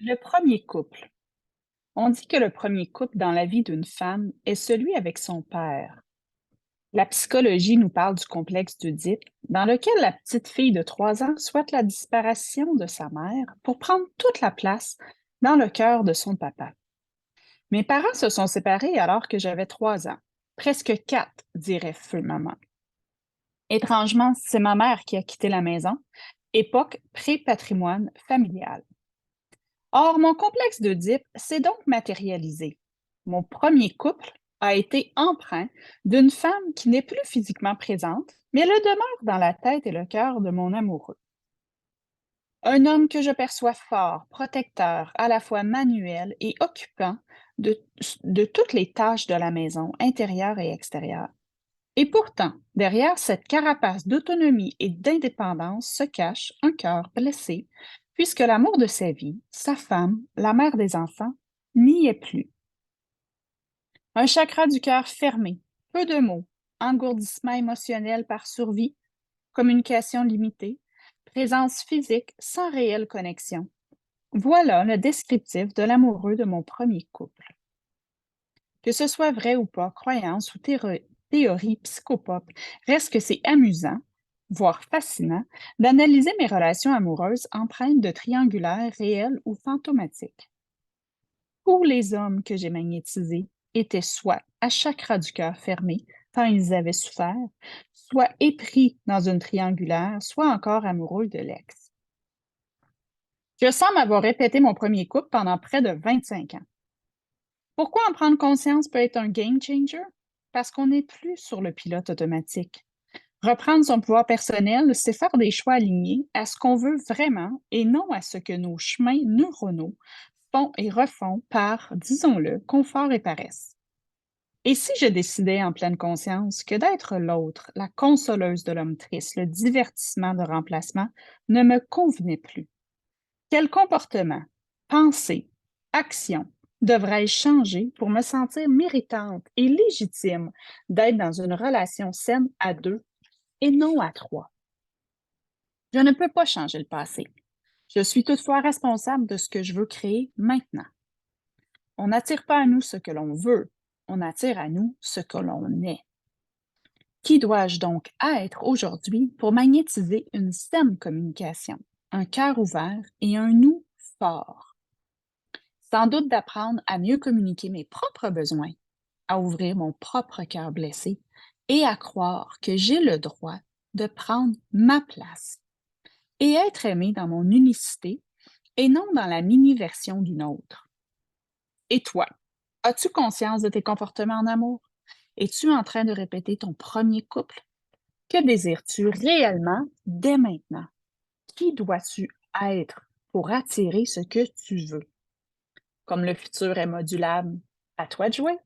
Le premier couple. On dit que le premier couple dans la vie d'une femme est celui avec son père. La psychologie nous parle du complexe d'Oedipe, dans lequel la petite fille de 3 ans souhaite la disparition de sa mère pour prendre toute la place dans le cœur de son papa. Mes parents se sont séparés alors que j'avais 3 ans. Presque 4, dirait Feu Maman. Étrangement, c'est ma mère qui a quitté la maison, époque pré-patrimoine familial. Or, mon complexe d'Oedipe s'est donc matérialisé. Mon premier couple a été empreint d'une femme qui n'est plus physiquement présente, mais le demeure dans la tête et le cœur de mon amoureux. Un homme que je perçois fort, protecteur, à la fois manuel et occupant de, de toutes les tâches de la maison, intérieure et extérieure. Et pourtant, derrière cette carapace d'autonomie et d'indépendance se cache un cœur blessé, puisque l'amour de sa vie, sa femme, la mère des enfants, n'y est plus. Un chakra du cœur fermé, peu de mots, engourdissement émotionnel par survie, communication limitée, présence physique sans réelle connexion. Voilà le descriptif de l'amoureux de mon premier couple. Que ce soit vrai ou pas, croyance ou théorie psychopop, reste que c'est amusant, voire fascinant, d'analyser mes relations amoureuses empreintes de triangulaires réels ou fantomatiques. Tous les hommes que j'ai magnétisés étaient soit à chakra du cœur fermé, tant ils avaient souffert, soit épris dans une triangulaire, soit encore amoureux de l'ex. Je semble avoir répété mon premier couple pendant près de 25 ans. Pourquoi en prendre conscience peut être un game changer? Parce qu'on n'est plus sur le pilote automatique. Reprendre son pouvoir personnel, c'est faire des choix alignés à ce qu'on veut vraiment et non à ce que nos chemins neuronaux font et refont par, disons-le, confort et paresse. Et si je décidais en pleine conscience que d'être l'autre, la consoleuse de l'homme triste, le divertissement de remplacement, ne me convenait plus? Quel comportement, pensée, action devrais-je changer pour me sentir méritante et légitime d'être dans une relation saine à deux et non à trois? Je ne peux pas changer le passé. Je suis toutefois responsable de ce que je veux créer maintenant. On n'attire pas à nous ce que l'on veut, on attire à nous ce que l'on est. Qui dois-je donc être aujourd'hui pour magnétiser une saine communication, un cœur ouvert et un nous fort? Sans doute d'apprendre à mieux communiquer mes propres besoins, à ouvrir mon propre cœur blessé et à croire que j'ai le droit de prendre ma place et être aimé dans mon unicité et non dans la mini-version d'une autre. Et toi, as-tu conscience de tes comportements en amour? Es-tu en train de répéter ton premier couple? Que désires-tu réellement dès maintenant? Qui dois-tu être pour attirer ce que tu veux? Comme le futur est modulable, à toi de jouer.